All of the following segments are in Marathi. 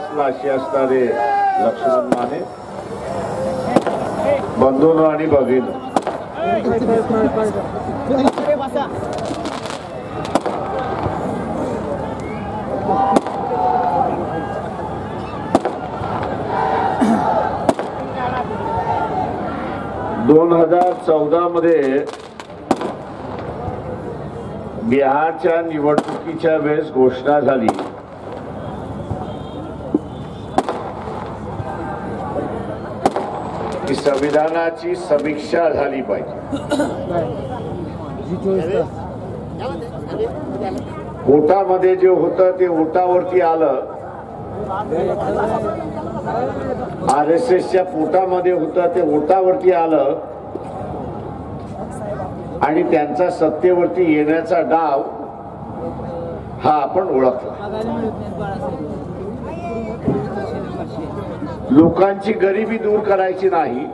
50 अशी असणारे लक्ष्मण माने बंधूंनो आणि भगिनी, मध्ये बिहारच्या निवडणुकीच्या वेळेस घोषणा झाली की संविधानाची समीक्षा झाली पाहिजे. ओटामध्ये जे होतं ते ओटावरती आलं, RSSच्या पोटामध्ये होतं ते ओटावरती आलं आणि त्यांचा सत्तेवरती येण्याचा डाव हा आपण ओळखला. लोकांची गरिबी दूर करायची नाही,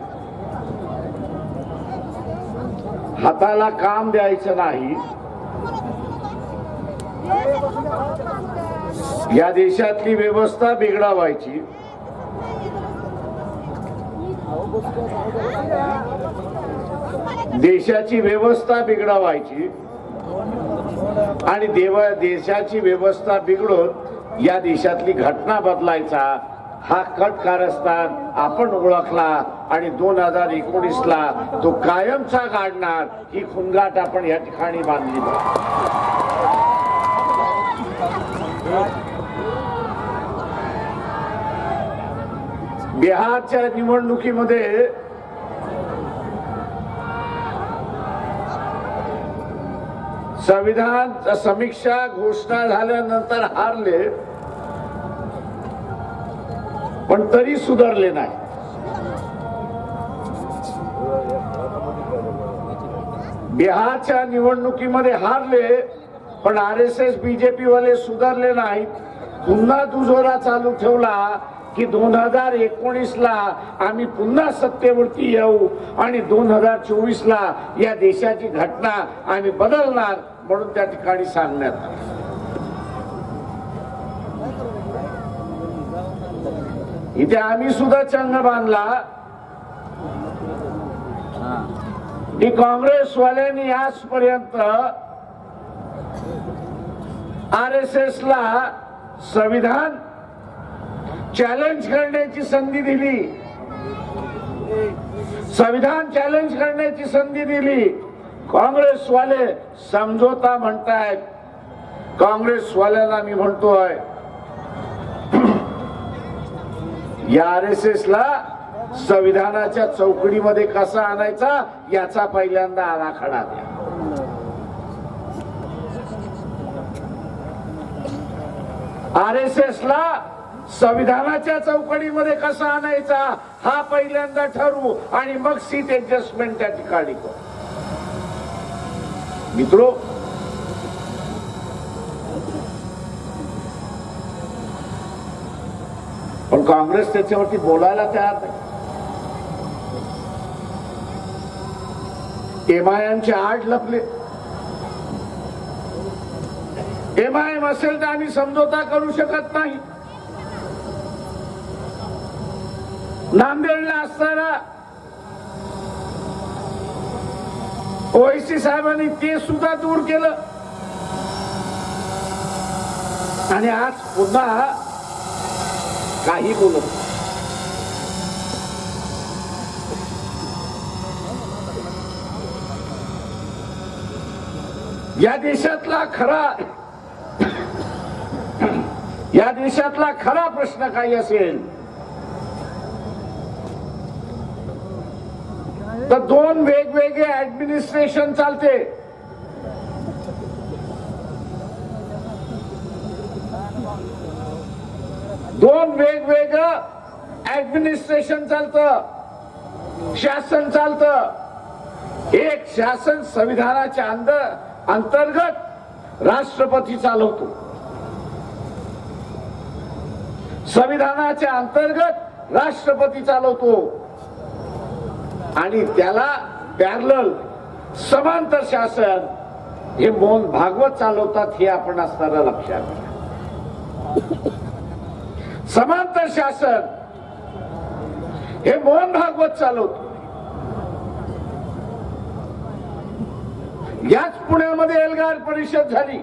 हाताला काम द्यायचं नाही, या देशातली व्यवस्था बिघडवायची, देशाची व्यवस्था बिघडवायची आणि देशाची व्यवस्था बिघडून या देशातली घटना बदलायचा हा कट कारस्थान आपण ओळखला आणि 2019ला तो कायमचा काढणार ही खुणगाठ आपण या ठिकाणी बांधली. बिहारच्या निवडणुकीमध्ये संविधान समीक्षा घोषणा झाल्यानंतर हारले, पण तरी सुधारले नाही. बिहारच्या निवडणुकीमध्ये हारले, पण RSS BJP वाले सुधारले नाहीत. पुन्हा दुजोरा चालू ठेवला की 2019ला आम्ही पुन्हा सत्तेवरती येऊ आणि 2024ला या देशाची घटना आम्ही बदलणार म्हणून त्या ठिकाणी सांगण्यात आलं. इथे आम्ही सुद्धा चंग बांधला की काँग्रेसवाल्यांनी आजपर्यंत RSSला संविधान चॅलेंज करण्याची संधी दिली, संविधान चॅलेंज करण्याची संधी दिली. काँग्रेसवाले समझोता म्हणतायत. काँग्रेसवाल्यांना मी म्हणतोय, या RSSला संविधानाच्या चौकटीमध्ये कसा आणायचा याचा पहिल्यांदा आराखडा द्या. RSSला संविधानाच्या चौकटीमध्ये कसा आणायचा हा पहिल्यांदा ठरवू आणि मग सीट ऍडजस्टमेंट त्या ठिकाणी करू. मित्रो, पण काँग्रेस त्याच्यावरती बोलायला तयार नाही. MIMचे आड लपले. MIM असेल तर आम्ही समझोता करू शकत नाही. नांदेडला असताना ओवैसी साहेबांनी ते सुद्धा दूर केलं आणि आज पुन्हा काही बोलत. या देशातला खरा प्रश्न काही असेल तर दोन वेगवेगळे ऍडमिनिस्ट्रेशन चालते. दोन वेगवेगळं ऍडमिनिस्ट्रेशन चालतं, शासन चालतं. एक शासन संविधानाच्या अंतर्गत राष्ट्रपती चालवतो, संविधानाच्या अंतर्गत राष्ट्रपती चालवतो आणि त्याला पॅरलल समांतर शासन हे मोहन भागवत चालवतात. हे आपण असताना लक्षात घ्या. समांतर शासन हे मोहन भागवत चालवतो. याच पुण्यामध्ये एल्गार परिषद झाली.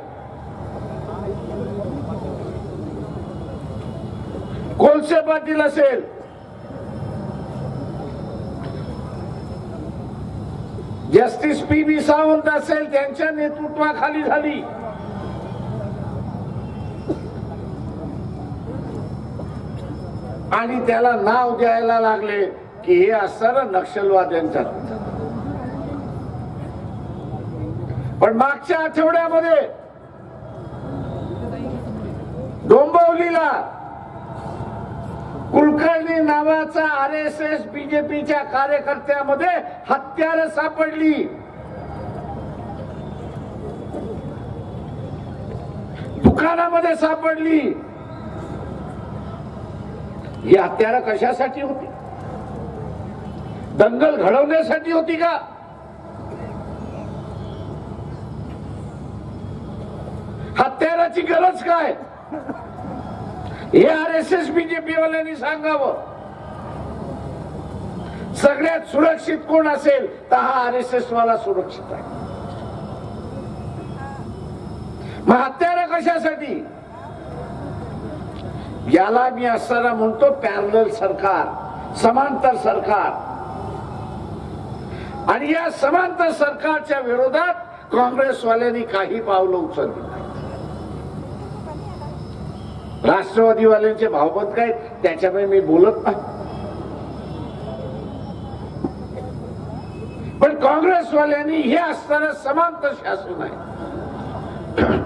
कोळसे पाटील असेल, जस्टिस पी.बी. सावंत असेल, त्यांच्या नेतृत्वाखाली झाली. आणि त्याला नाव द्यायला लागले की हे असणारं नक्षलवाद्यांच्या. पण मागच्या आठवड्यामध्ये डोंबिवलीला कुलकर्णी नावाचा RSS बीजेपीच्या कार्यकर्त्यामध्ये हत्यारं सापडली. दुकानामध्ये सापडली. ही हत्यारं कशासाठी होती? दंगल घडवण्यासाठी होती का? हत्याराची गरज काय हे RSS बीजेपी वाल्यांनी सांगावं. सगळ्यात सुरक्षित कोण असेल तर हा RSS वाला सुरक्षित आहे. मग हत्यारं कशासाठी? याला मी असताना म्हणतो पॅरलल सरकार, समांतर सरकार. आणि या समांतर सरकारच्या विरोधात काँग्रेसवाल्यांनी काही पावलं उचलली नाही. राष्ट्रवादीवाल्यांचे भावबंद काय त्याच्यामुळे मी बोलत नाही. पण काँग्रेसवाल्यांनी हे असताना समांतर शासन आहे,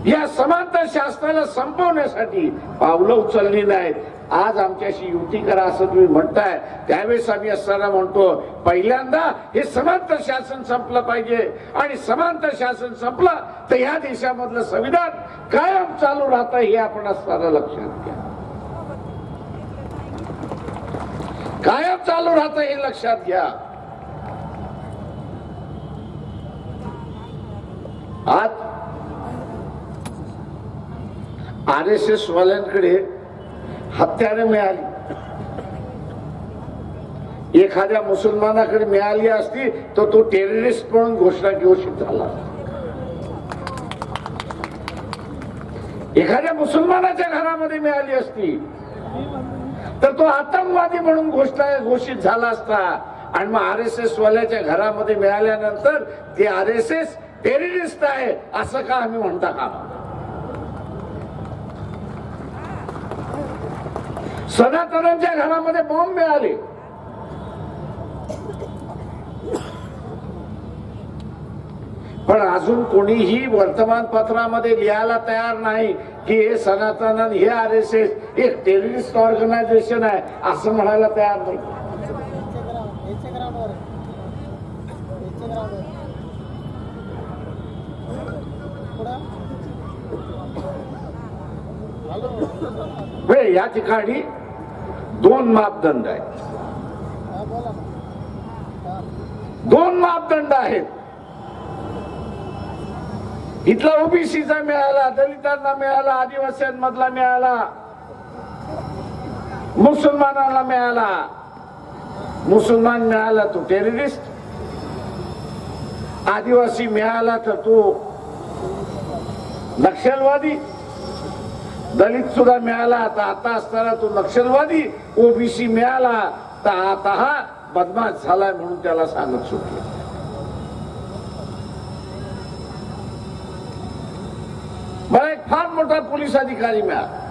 या समांतर शासनाला संपवण्यासाठी पावलं उचलली नाहीत. आज आमच्याशी युती करा असं तुम्ही म्हणताय, त्यावेळेस आम्ही असताना म्हणतो पहिल्यांदा हे समांतर शासन संपलं पाहिजे. आणि समांतर शासन संपलं तर या देशामधलं संविधान कायम चालू राहतं हे आपण असताना लक्षात घ्या. कायम चालू राहतं हे लक्षात घ्या. आज RSS वाल्यांकडे हत्यारे मिळाली. एखाद्या मुसलमानाकडे मिळाली असती तर तो टेररिस्ट म्हणून घोषित झाला. एखाद्या मुसलमानाच्या घरामध्ये मिळाली असती तर तो आतंकवादी म्हणून घोषित झाला असता. आणि मग RSS वाल्याच्या घरामध्ये मिळाल्यानंतर ते RSS टेररिस्ट आहे असं का आम्ही म्हणता का? सनातनांच्या घरामध्ये बॉम्ब मिळाले. पण अजून कोणीही वर्तमानपत्रामध्ये लिहायला तयार नाही की हे सनातन हे RSS एक टेररिस्ट ऑर्गनायझेशन आहे असं म्हणायला तयार नाही. या ठिकाणी दोन मापदंड आहेत. दोन मापदंड आहेत. इथला ओबीसीचा मिळाला, दलितांना मिळाला, आदिवासींमधला मिळाला, मुसलमानांना मिळाला. मुसलमान मिळाला तो टेररिस्ट, आदिवासी मिळाला तर तो नक्षलवादी, दलित सुद्धा मिळाला तर आता असताना तो नक्षलवादी, ओबीसी मिळाला तर आता हा बदमाश झालाय म्हणून त्याला सांगत सुटले. मला एक फार मोठा पोलीस अधिकारी मिळाला.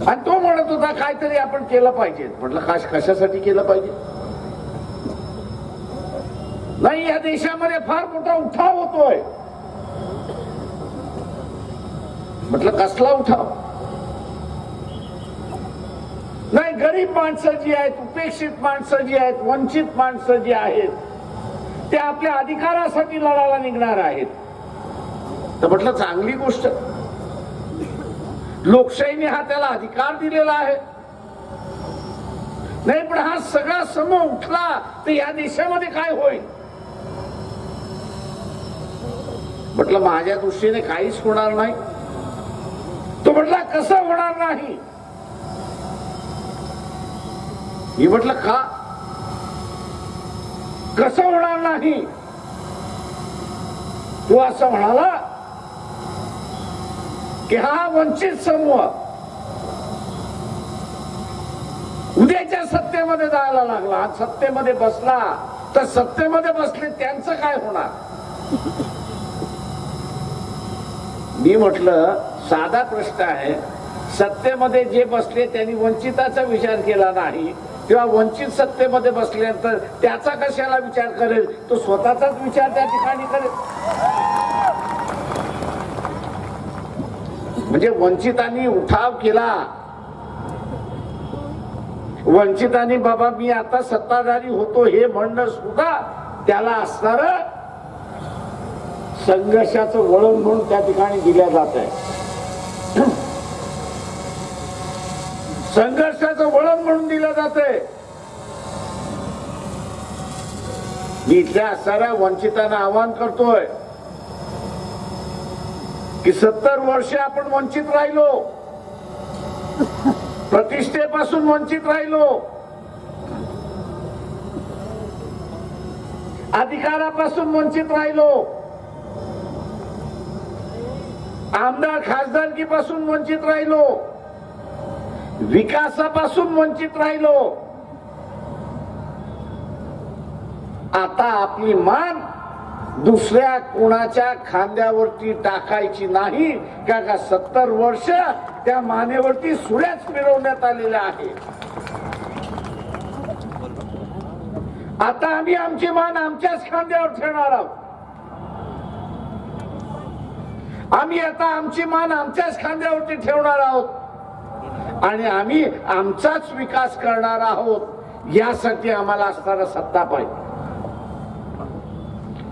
आणि तो म्हणत होता काहीतरी आपण केलं पाहिजे. म्हटलं कशासाठी केलं पाहिजे? नाही, या देशामध्ये फार मोठा उठाव होतोय. म्हटलं कसला उठाव? नाही, गरीब माणसं जी आहेत, उपेक्षित माणसं जी आहेत, वंचित माणसं जी आहेत ते आपल्या अधिकारासाठी लढायला निघणार आहेत. तर म्हटलं चांगली गोष्ट, लोकशाहीने हा त्याला अधिकार दिलेला आहे. नाही पण हा सगळा समूह उठला तर या देशामध्ये काय होईल? म्हटलं माझ्या दृष्टीने काहीच होणार नाही. तो म्हटला कसं होणार नाही. मी म्हटलं का कसं होणार नाही. तो असं म्हणाला की हा वंचित समूह उद्याच्या सत्तेमध्ये जायला लागला, सत्तेमध्ये बसला तर सत्तेमध्ये बसले त्यांचं काय होणार. मी म्हटलं साधा प्रश्न आहे, सत्तेमध्ये जे बसले त्यांनी वंचिताचा विचार केला नाही, तेव्हा वंचित सत्तेमध्ये बसल्यानंतर त्याचा कशाला विचार करेल. तो स्वतःचाच विचार त्या ठिकाणी करेल. म्हणजे वंचितांनी उठाव केला. वंचितांनी बाबा मी आता सत्ताधारी होतो हे म्हणणं सुद्धा त्याला असणार संघर्षाचं वळण म्हणून त्या ठिकाणी दिल्या जात आहे. संघर्षाचं वळण म्हणून दिलं जात आहे. मी इथल्या असणाऱ्या वंचितांना आवाहन करतोय की 70 वर्ष आपण वंचित राहिलो, प्रतिष्ठेपासून वंचित राहिलो, अधिकारापासून वंचित राहिलो, आमदार खासदारकीपासून वंचित राहिलो, विकासापासून वंचित राहिलो. आता आपली मान दुसऱ्या कोणाच्या खांद्यावरती टाकायची नाही का 70 वर्ष त्या मानेवरती सुऱ्याच फिरवण्यात आलेल्या आहे. आता आम्ही आमची मान आमच्याच खांद्यावर ठेवणार आहोत. आम्ही आता आमची मान आमच्याच खांद्यावरती ठेवणार आहोत आणि आम्ही आमचाच विकास करणार आहोत. यासाठी आम्हाला असणारा सत्ता पाहिजे.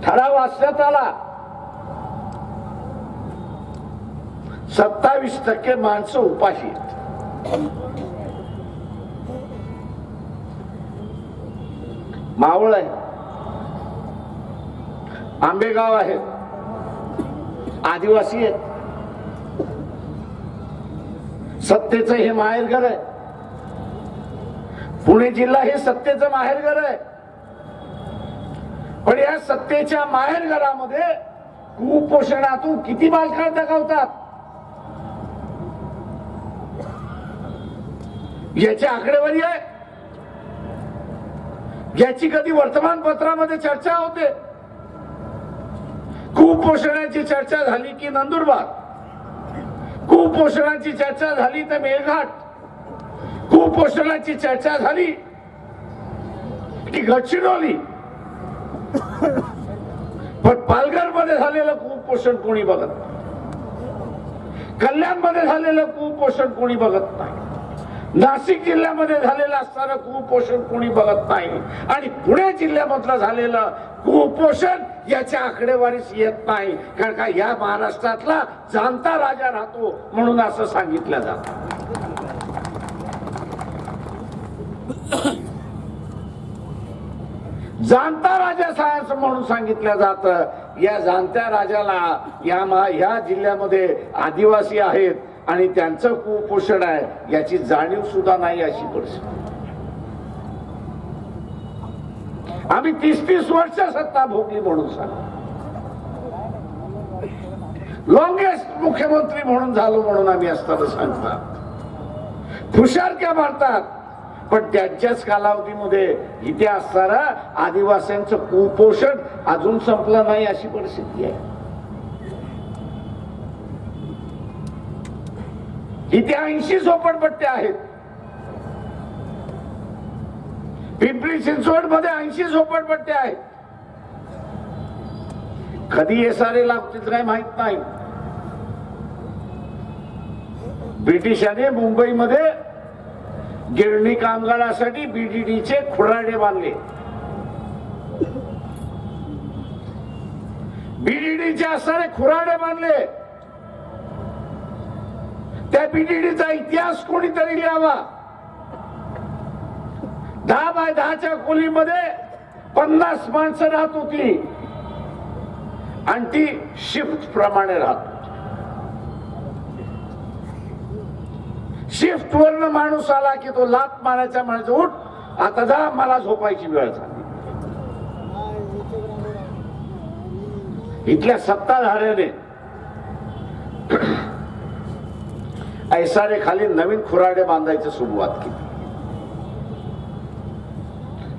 ठराव वाचण्यात आला. 27% माणसं उपाशी आहेत. मावळ आहे, आंबेगाव आहे, आदिवासी आहेत. सत्तेचं हे माहेरघर आहे. पुणे जिल्हा हे सत्तेचं माहेरघर आहे. पण या सत्तेच्या माहेरघरामध्ये कुपोषणातून किती बालकां दगावतात याची आकडेवारी आहे. याची कधी वर्तमानपत्रामध्ये चर्चा होते. कुपोषणाची चर्चा झाली की नंदुरबार, कुपोषणाची चर्चा झाली तर मेळघाट, कुपोषणाची चर्चा झाली की गडचिरोली. पण पालघर मध्ये झालेलं कुपोषण कोणी बघत नाही. कल्याण मध्ये झालेलं कुपोषण कोणी बघत नाही. नाशिक जिल्ह्यामध्ये झालेलं असणारं कुपोषण कोणी बघत नाही. आणि पुणे जिल्ह्यामधलं झालेलं कुपोषण याच्या आकडेवारीस येत नाही. कारण का या महाराष्ट्रातला जाणता राजा राहतो म्हणून असं सांगितलं जातं. जाणता राजा सायन्स म्हणून सांगितलं जातं. या जाणत्या राजाला या जिल्ह्यामध्ये आदिवासी आहेत आणि त्यांचं कुपोषण आहे याची जाणीव सुद्धा नाही. अशी परिस्थिती. आम्ही 30-30 वर्ष सत्ता भोगली म्हणून सांग, लॉंगेस्ट मुख्यमंत्री म्हणून झालो म्हणून आम्ही असताना सांगतात. हुशारक्या मारतात. पण त्यांच्याच कालावधीमध्ये इथे असणारा आदिवासींचं कुपोषण अजून संपलं नाही अशी परिस्थिती आहे. इथे 80 झोपडपट्ट्या आहेत. पिंपरी चिंचवड मध्ये 80 झोपडपट्ट्या आहेत. कधी हे सारे लागतील काय माहित नाही. ब्रिटिशांनी मुंबईमध्ये गिरणी कामगारांसाठी बीडीडीचे खुराडे बांधले. बीडीडीचे असणारे खुराडे बांधले. त्या बीडीडीचा इतिहास कोणीतरी लिहावा. 10 बाय 10च्या खोलीमध्ये 50 माणसं राहत होती आणि ती शिफ्ट प्रमाणे राहतो. शिफ्ट वरनं माणूस आला की तो लात मारायचा, म्हणायचं उठ आता जा, मला झोपायची वेळ झाली. इथल्या सत्ताधाऱ्याने ऐसारे खाली नवीन खुराडे बांधायची सुरुवात केली.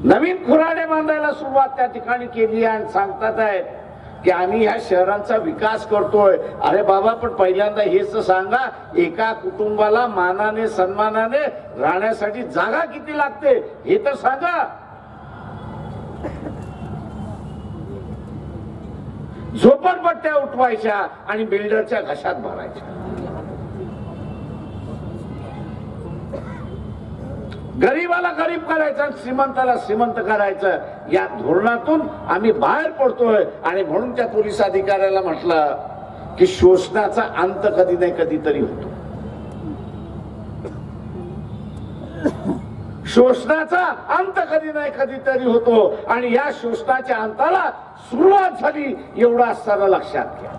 नवीन खुराडे बांधायला सुरुवात त्या ठिकाणी केली आणि सांगतात आहे की आम्ही ह्या शहरांचा विकास करतोय. अरे बाबा, पण पहिल्यांदा हेच सांगा, एका कुटुंबाला मानाने सन्मानाने राहण्यासाठी जागा किती लागते हे तर सांगा. झोपडपट्ट्या उठवायच्या आणि बिल्डरच्या घशात भरायच्या. गरीबाला गरीब करायचं आणि श्रीमंताला श्रीमंत करायचं, या धोरणातून आम्ही बाहेर पडतोय. आणि म्हणून त्या पोलीस अधिकाऱ्याला म्हटलं की शोषणाचा अंत कधी नाही कधीतरी होतो. शोषणाचा अंत कधी नाही कधीतरी होतो आणि या शोषणाच्या अंताला सुरुवात झाली एवढं असताना लक्षात घ्या.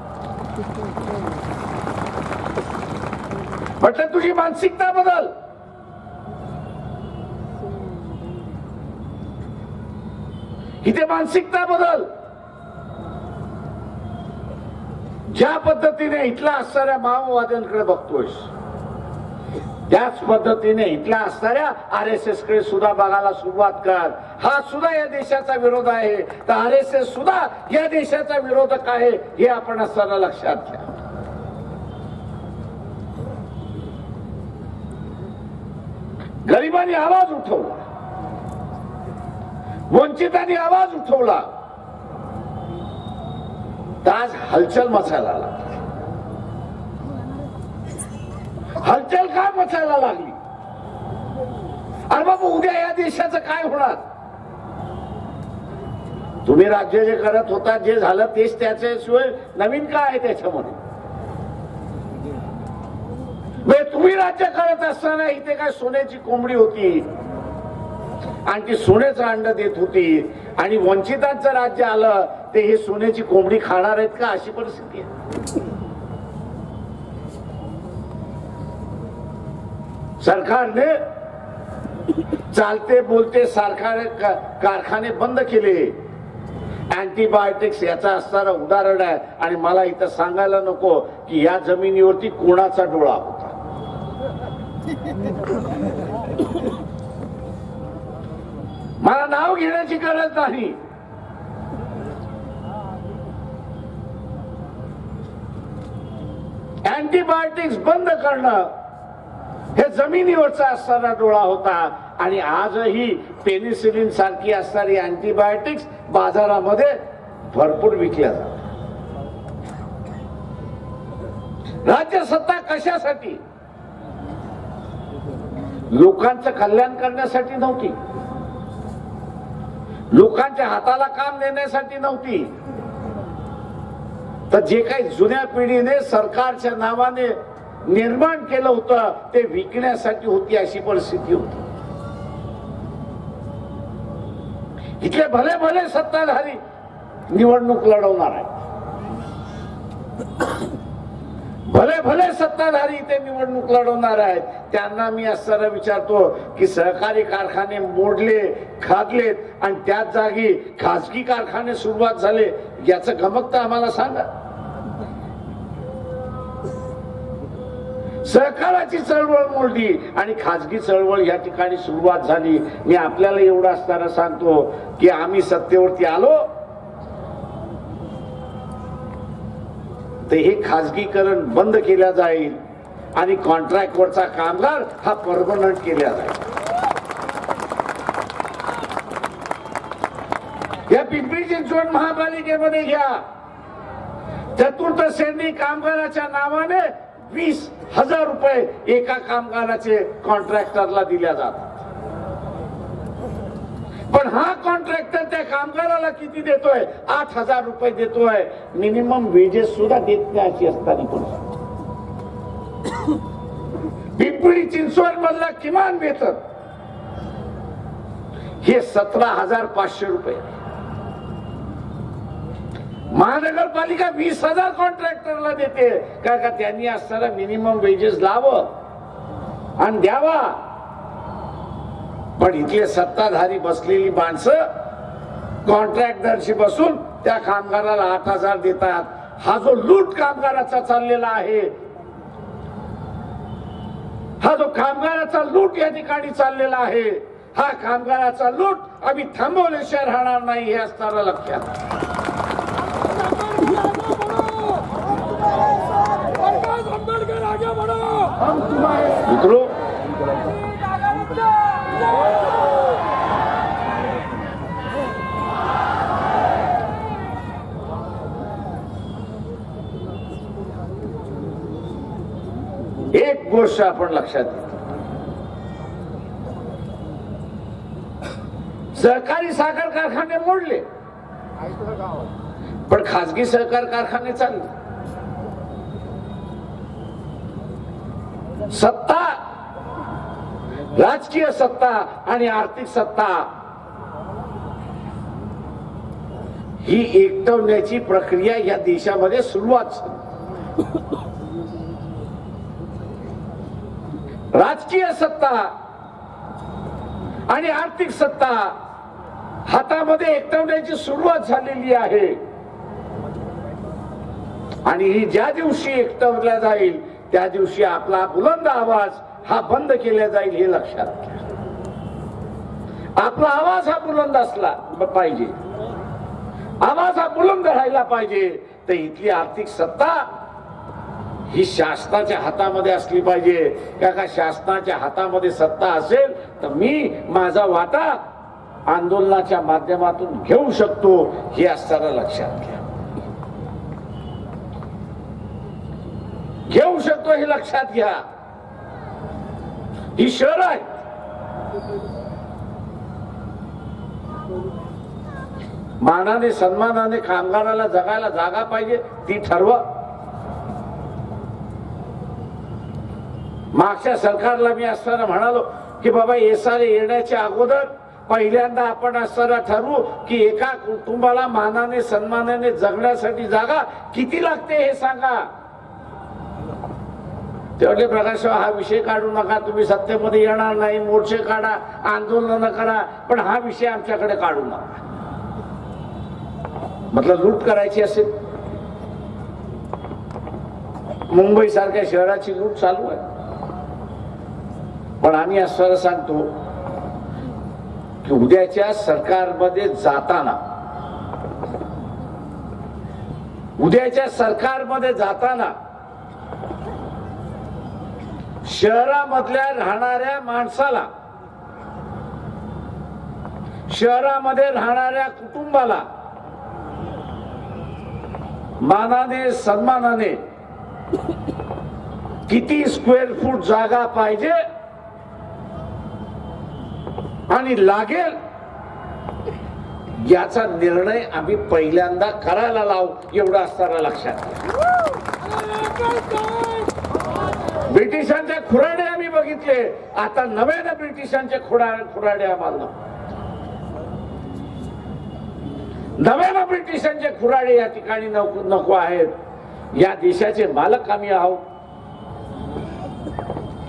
म्हटलं तुझी मानसिकता बदल. इथे मानसिकता बदल. ज्या पद्धतीने इथल्या असणाऱ्या माओवाद्यांकडे बघतोयस त्याच पद्धतीने इथल्या असणाऱ्या RSS कडे सुद्धा बघायला सुरुवात कर. हा सुद्धा या देशाचा विरोध आहे, तर RSS सुद्धा या देशाचा विरोधक आहे हे आपण असताना लक्षात घ्या. गरिबांनी आवाज उठवला, वंचितांनी आवाज उठवला, तर आज हलचल मचायला लागली. हलचल काय मचायला लागली? अरे बाबा, उद्या या देशाचं काय होणार? तुम्ही राज्य जे करत होता, जे झालं तेच त्याच्याशिवाय नवीन काय आहे त्याच्यामध्ये? तुम्ही राज्य करत असताना इथे काय सोन्याची कोंबडी होती आणि ती सोन्याचं अंड देत होती, आणि वंचितांचं राज्य आलं ते हे सोन्याची कोंबडी खाणार आहेत का? अशी परिस्थिती आहे. सरकारने चालते बोलते कारखाने बंद केले. अँटीबायोटिक्स याचा असणारं उदाहरण आहे. आणि मला इथं सांगायला नको की या जमिनीवरती कोणाचा डोळा होता. मला नाव घेण्याची गरज नाही. अँटीबायोटिक्स बंद करणं हे जमिनीवरचा असणारा डोळा होता. आणि आजही पेनिसिलिन सारखी असणारी अँटीबायोटिक्स बाजारामध्ये भरपूर विकल्या जातात. राज्य सत्ता कशासाठी? लोकांचं कल्याण करण्यासाठी नव्हती, लोकांच्या हाताला काम देण्यासाठी नव्हती, तर जे काही जुन्या पिढीने सरकारच्या नावाने निर्माण केलं होतं ते विकण्यासाठी होती. अशी परिस्थिती होती. इथले भले भले सत्ताधारी निवडणूक लढवणार आहेत, भले भले सत्ताधारी इथे निवडणूक लढवणार आहेत. त्यांना मी असताना विचारतो की सहकारी कारखाने मोडले, खादलेत आणि त्याच जागी खासगी कारखाने सुरुवात झाले, याचं गमक तर आम्हाला सांगा. सहकाराची चळवळ मोडली आणि खासगी चळवळ या ठिकाणी सुरुवात झाली. मी आपल्याला एवढं असताना सांगतो की आम्ही सत्तेवरती आलो तर हे खासगीकरण बंद केल्या जाईल आणि कॉन्ट्रॅक्टवरचा कामगार हा परमनंट केला जाईल. या पिंपरी चिंचवड महापालिकेमध्ये घ्या, चतुर्थ श्रेणी कामगाराच्या नावाने 20,000 रुपये एका कामगाराचे कॉन्ट्रॅक्टरला दिल्या जातात. पण हा कॉन्ट्रॅक्टर त्या कामगाराला किती देतोय? 8,000 रुपये देतोय. मिनिमम वेजेस सुद्धा देत नाही अशी असताना पण पिंपरी चिंचवड मधला किमान वेतन हे 17,500 रुपये. महानगरपालिका 20,000 कॉन्ट्रॅक्टरला देते का त्यांनी असणारा मिनिमम वेजेस लावं आणि द्यावा. पण इथले सत्ताधारी बसलेली माणसं कॉन्ट्रॅक्टरशी बसून त्या कामगाराला 8,000 देतात. हा जो लूट कामगाराचा चाललेला आहे, हा जो कामगाराचा लूट या ठिकाणी चाललेला आहे, हा कामगाराचा लूट आम्ही थांबवल्याशिवाय राहणार नाही हे असणारा लक्षात. मित्रों, एक गोष्ट आपण लक्षात घ्या, सहकारी साखर कारखाने मोडले पण खासगी सहकार कारखाने चालले. सत्ता, राजकीय सत्ता आणि आर्थिक सत्ता ही एकवटण्याची प्रक्रिया या देशामध्ये सुरुवात झाली. राजकीय सत्ता आणि आर्थिक सत्ता हातामध्ये एकवटण्याची सुरुवात झालेली आहे आणि ही ज्या दिवशी एकवटला जाईल त्या दिवशी आपला बुलंद आवाज हा बंद केला जाईल हे लक्षात घ्या. आपला आवाज हा बुलंद असला पाहिजे, आवाज हा बुलंद राहिला पाहिजे. तर इथली आर्थिक सत्ता ही शासनाच्या हातामध्ये असली पाहिजे. का शासनाच्या हातामध्ये सत्ता असेल तर मी माझा वाटा आंदोलनाच्या माध्यमातून घेऊ शकतो हे असताना लक्षात घ्या. घेऊ शकतो हे लक्षात घ्या. ही शहर आहे, मानाने सन्मानाने कामगाराला जगायला जागा पाहिजे ती ठरवा. मागच्या सरकारला मी असताना म्हणालो की बाबा SRA येण्याच्या अगोदर पहिल्यांदा आपण असताना ठरवू की एका कुटुंबाला मानाने सन्मानाने जगण्यासाठी जागा किती लागते हे सांगा. तेवढे प्रकाशराव हा विषय काढू नका, तुम्ही सत्तेमध्ये येणार नाही, मोर्चे काढा, आंदोलन करा, पण हा विषय आमच्याकडे काढू नका. मतलब लूट करायची असेल, मुंबई सारख्या शहराची लूट चालू आहे. पण आम्ही असं सांगतो की उद्याच्या सरकारमध्ये जाताना शहरामधल्या राहणाऱ्या माणसाला, शहरामध्ये राहणाऱ्या कुटुंबाला मानाने सन्मानाने किती स्क्वेअर फूट जागा पाहिजे आणि लागेल याचा निर्णय आम्ही पहिल्यांदा करायला लावू एवढं असताना लक्षात घ्या. ब्रिटिशांचे खुराडे आम्ही बघितले, आता नव्याने ब्रिटिशांचे खुराडे आम्हाला, नव्याने ब्रिटिशांचे खुराडे या ठिकाणी नको आहेत. या देशाचे मालक आम्ही आहोत,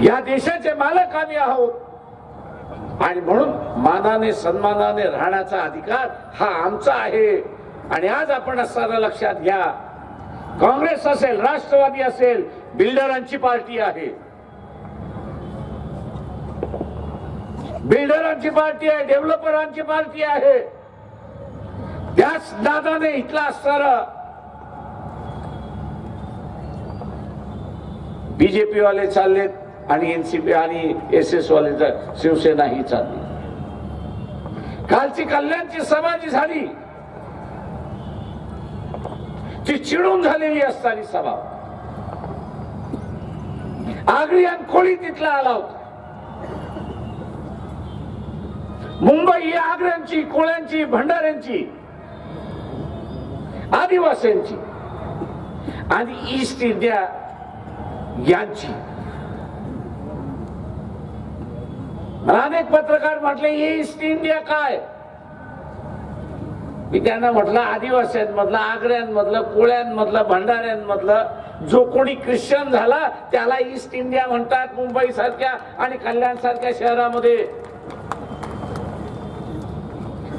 या देशाचे मालक आम्ही आहोत आणि म्हणून मानाने सन्मानाने राहण्याचा अधिकार हा आमचा आहे. आणि आज आपण असताना लक्षात घ्या, काँग्रेस असेल, राष्ट्रवादी असेल, बिल्डरांची पार्टी आहे, बिल्डरांची पार्टी आहे, डेव्हलपरांची पार्टी आहे. त्याच नादाने इथला असणारा बीजेपी वाले चाललेत आणि NCP आणि SS वाले शिवसेना ही चालली. कालची कल्याणची सभा जी झाली ती चिडून झालेली असताना सभा, आगरी आणि कोळी तिथला आला होता. मुंबई ही आगऱ्यांची, कोळ्यांची, भंडाऱ्यांची, आदिवासींची आणि ईस्ट इंडिया यांची. अनेक पत्रकार म्हटले ईस्ट इंडिया काय, मी त्यांना म्हटलं आदिवासींमधलं, आग्र्यांमधलं, कोळ्यांमधलं, भंडाऱ्यांमधलं जो कोणी ख्रिश्चन झाला त्याला ईस्ट इंडिया म्हणतात, मुंबई सारख्या आणि कल्याण सारख्या शहरामध्ये.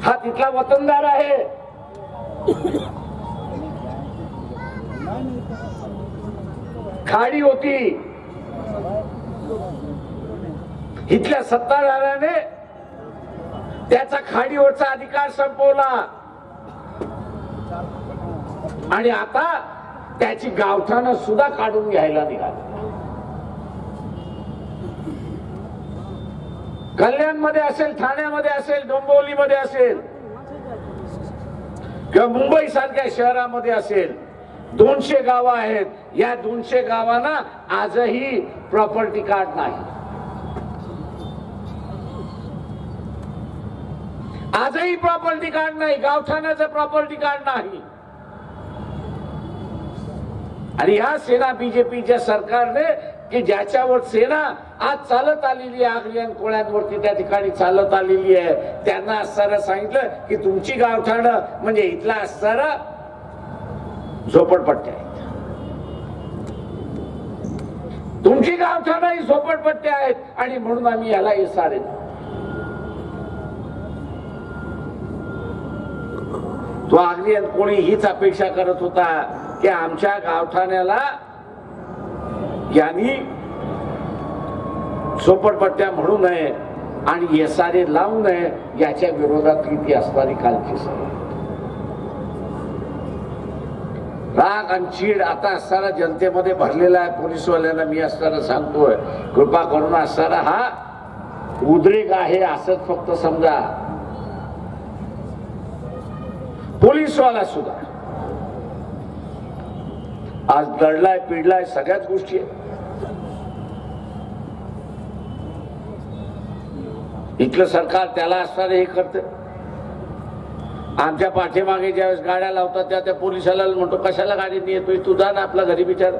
हा तिथला वतनदार आहे. खाडी होती, इथल्या सत्ताधाऱ्याने त्याचा खाडीवरचा अधिकार संपवला आणि आता त्याची गावठाणं सुद्धा काढून घ्यायला निघाली. कल्याणमध्ये असेल, ठाण्यामध्ये असेल, डोंबिवलीमध्ये असेल किंवा मुंबई सारख्या शहरामध्ये असेल, 200 गावं आहेत. या 200 गावांना आजही प्रॉपर्टी कार्ड नाही. आजही प्रॉपर्टी कार्ड नाही, गावठाणाचं प्रॉपर्टी कार्ड नाही. आणि या सेना बीजेपीच्या सरकारने की ज्याच्यावर सेना आज चालत आलेली आहे, आगरी आणि कोळ्यांवरती त्या ठिकाणी चालत आलेली आहे, त्यांना असताना सांगितलं की तुमची गावठाणं म्हणजे इथला असताना झोपडपट्ट्या आहेत, तुमची गावठाणं ही झोपडपट्ट्या आहेत आणि म्हणून आम्ही याला इसारे. तो आगरी आणि कोळी हीच अपेक्षा करत होता की आमच्या गावठाण्याला यांनी झोपडपट्ट्या म्हणू नये आणि एसारे लावू नये, याच्या विरोधातली ती असणारी कालची सवय. राग आणि चीड आता असताना जनतेमध्ये भरलेला आहे. पोलीसवाल्यांना मी असताना सांगतोय, कृपा करून असताना हा उद्रेक आहे असंच फक्त समजा. पोलीसवाला सुद्धा आज लढलाय, पिडलाय, सगळ्याच गोष्टी आहेत. इथलं सरकार त्याला असणारे हे करते. आमच्या पाठीमागे ज्यावेळेस गाड्या लावतात त्या पोलिसाला म्हणतो कशाला गाडीने येतोय, तू जा ना आपला घरी विचार.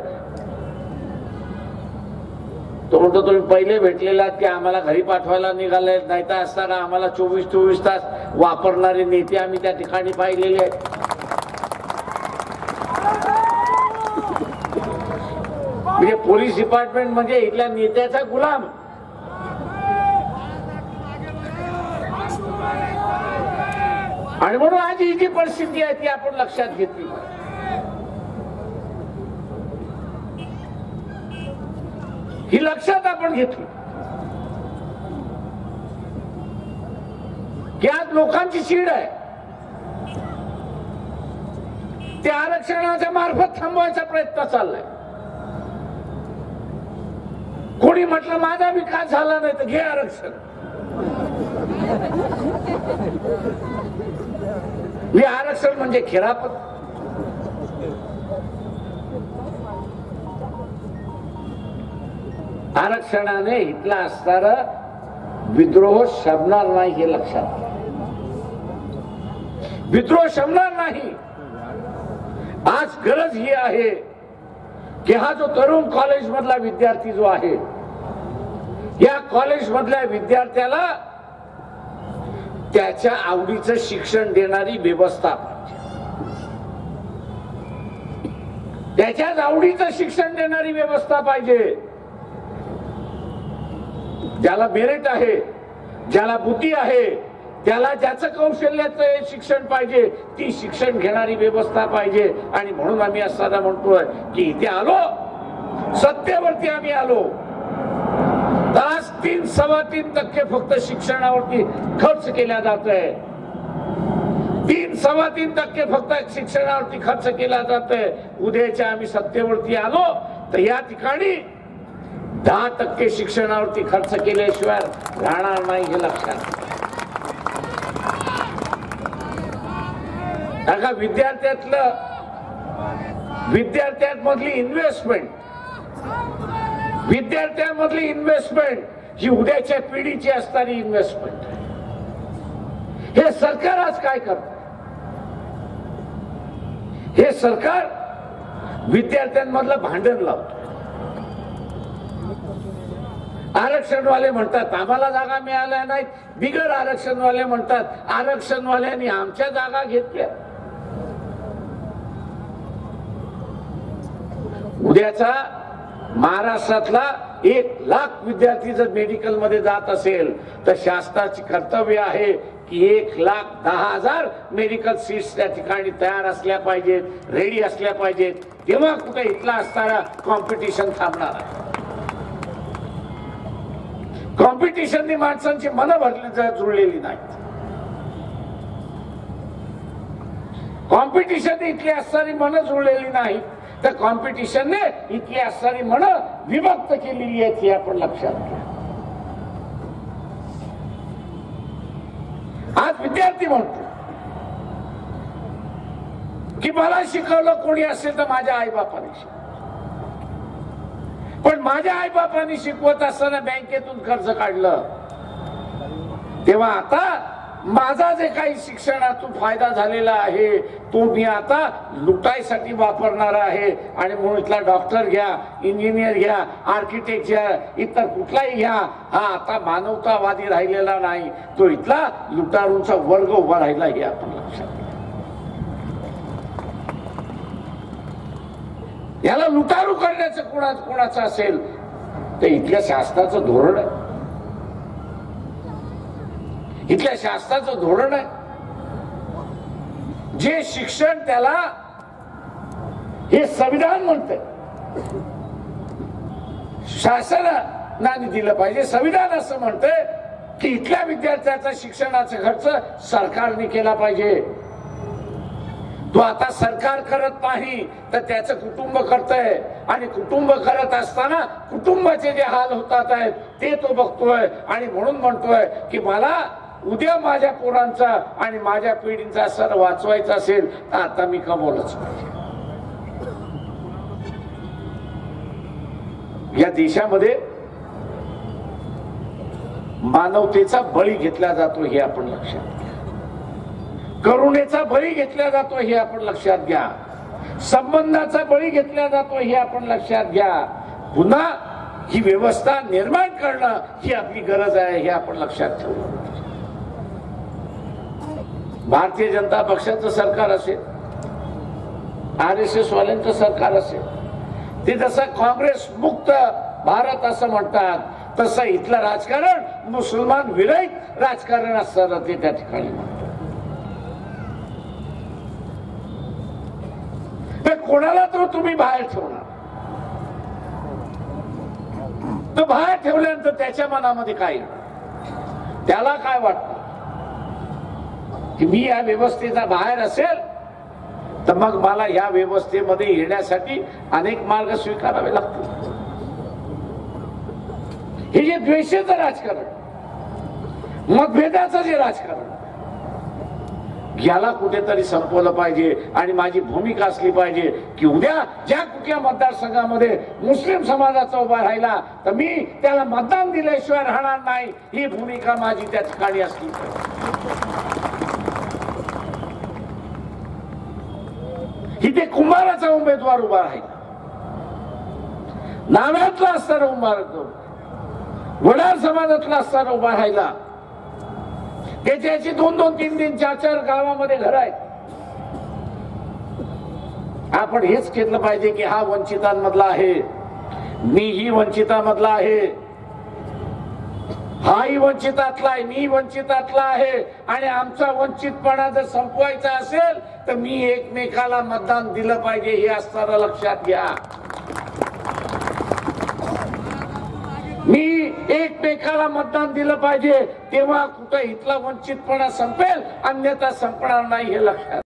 तो म्हणतो तुम्ही पहिले भेटलेला की आम्हाला घरी पाठवायला निघाले, नाही तर असताना आम्हाला 24-24 तास वापरणारे नेते आम्ही त्या ठिकाणी पाहिलेले आहेत. म्हणजे पोलीस डिपार्टमेंट म्हणजे इथल्या नेत्याचा गुलाम. आणि म्हणून आज ही जी परिस्थिती आहे ती आपण लक्षात घेतली. ही लक्षात आपण घेतली की आज लोकांची चीड आहे. ते आरक्षणाच्या मार्फत थांबवायचा प्रयत्न चाललाय. कोणी म्हटलं माझा विकास झाला नाही तर घे आरक्षण. हे आरक्षण म्हणजे खेळापत. आरक्षणाने इथला असणारा विद्रोह शमणार नाही हे लक्षात. विद्रोह शमणार नाही. आज गरज ही आहे की हा जो तरुण कॉलेज मधला विद्यार्थी जो आहे, या कॉलेज मधल्या विद्यार्थ्याला त्याच्या आवडीचं शिक्षण देणारी व्यवस्था पाहिजे. त्याच्याच आवडीचं शिक्षण देणारी व्यवस्था पाहिजे. ज्याला मेरिट आहे, ज्याला बुद्धी आहे, त्याला ज्याचं कौशल्याचं शिक्षण पाहिजे, ती शिक्षण घेणारी व्यवस्था पाहिजे. आणि म्हणून आम्ही असताना म्हणतोय की इथे आलो, सत्तेवरती आम्ही आलो. आज 3-3.25% फक्त शिक्षणावरती खर्च केला जातोय. 3-3.25% फक्त शिक्षणावरती खर्च केला जातोय. उद्याच्या आम्ही सत्तेवरती आलो तर या ठिकाणी 10% शिक्षणावरती खर्च केल्याशिवाय राहणार नाही हे लक्षात. का विद्यार्थ्यांमधली इन्व्हेस्टमेंट ही उद्याच्या पिढीची असणारी इन्व्हेस्टमेंट. हे सरकार आज काय करत? हे सरकार विद्यार्थ्यांमधलं भांडण लावतं. आरक्षणवाले म्हणतात आम्हाला जागा मिळाल्या नाहीत, बिगर आरक्षणवाले म्हणतात आरक्षणवाल्यांनी आमच्या जागा घेतल्या. उद्याचा महाराष्ट्रातला 1,00,000 विद्यार्थी जर मेडिकल मध्ये जात असेल तर शासनाचे कर्तव्य आहे की 1,10,000 मेडिकल सीट्स त्या ठिकाणी तयार असल्या पाहिजेत, रेडी असल्या पाहिजेत. तेव्हा कुठे इथला असणारा कॉम्पिटिशन थांबणार आहे. कॉम्पिटिशननी माणसांची मनं जुळलेली नाहीत. कॉम्पिटिशनने इथली असणारी मनं जुळलेली नाहीत, तर कॉम्पिटिशनने इथली असणारी मनं विभक्त केलेली आहेत हे आपण लक्षात घ्या. आज विद्यार्थी म्हणतो की मला शिकवलं कोणी असेल तर माझ्या आईबापाने शिकवलं, पण माझ्या आईबापांनी शिकवत असताना बँकेतून कर्ज काढलं, तेव्हा आता माझा जे काही शिक्षणातून फायदा झालेला आहे तो मी आता लुटायसाठी वापरणार आहे. आणि म्हणून इथला डॉक्टर घ्या, इंजिनियर घ्या, आर्किटेक्ट घ्या, इतर कुठलाही घ्या, हा आता मानवतावादी राहिलेला नाही, तो इथला लुटारूंचा वर्ग उभा राहिला हे आपण लक्षात घ्या. याला लुटारू करण्याचं कोणाचं असेल तर इथल्या शासनाचं धोरण आहे. इथल्या शासनाचं धोरण आहे. जे शिक्षण त्याला हे संविधान म्हणते, शासनाने दिलं पाहिजे. संविधान असं म्हणतंय की इथल्या विद्यार्थ्याचा शिक्षणाचा खर्च सरकारने केला पाहिजे. तो आता सरकार करत नाही तर त्याचं कुटुंब करतंय, आणि कुटुंब करत असताना कुटुंबाचे जे हाल होतात आहेत ते तो बघतोय. आणि म्हणून म्हणतोय की मला उद्या माझ्या पोरांचा आणि माझ्या पिढींचा सर वाचवायचा असेल तर आता मी कमवलंच पाहिजे. या देशामध्ये मानवतेचा बळी घेतला जातो हे आपण लक्षात घ्या. करुणेचा बळी घेतला जातो हे आपण लक्षात घ्या. संबंधाचा बळी घेतला जातो हे आपण लक्षात घ्या. पुन्हा ही व्यवस्था निर्माण करणं ही आपली गरज आहे हे आपण लक्षात ठेवलं. भारतीय जनता पक्षाचं सरकार असेल, RSS वाल्यांचं सरकार असेल, ते जसं काँग्रेस मुक्त भारत असं म्हणतात तसं इथलं राजकारण मुसलमान विरहित राजकारण असताना ते त्या ठिकाणी म्हणतात. कोणाला तर तुम्ही बाहेर ठेवणार, तर बाहेर ठेवल्यानंतर त्याच्या मनामध्ये काय येणार, त्याला काय वाटतं की मी या व्यवस्थेचा बाहेर असेल तर मग मला या व्यवस्थेमध्ये येण्यासाठी अनेक मार्ग स्वीकारावे लागतील. हे जे द्वेषाचं राजकारण, मतभेदाचं जे राजकारण, याला कुठेतरी संपवलं पाहिजे. आणि माझी भूमिका असली पाहिजे की उद्या ज्या कुठल्या मतदारसंघामध्ये मुस्लिम समाजाचा उभा राहिला तर मी त्याला मतदान दिल्याशिवाय राहणार नाही, ही भूमिका माझी त्या ठिकाणी असली पाहिजे. इथे कुंभाराचा उमेदवार उभा राहिला, नाव्यातला असताना उभा राहतो, वडार समाजातला असताना उभा राहिला, त्याची 2-2, 3-3, 4-4 गावामध्ये घर आहेत. आपण हेच केलं पाहिजे की हा वंचितांमधला आहे, मीही वंचितामधला आहे, हाही वंचितातला आहे, मी वंचितातला आहे. आणि आमचा वंचितपणा जर संपवायचा असेल तर मी एकमेकाला मतदान दिलं पाहिजे हे असताना लक्षात घ्या. मी एकमेकाला मतदान दिलं पाहिजे, तेव्हा कुठं इथला वंचितपणा संपेल, अन्यथा संपणार नाही हे लक्षात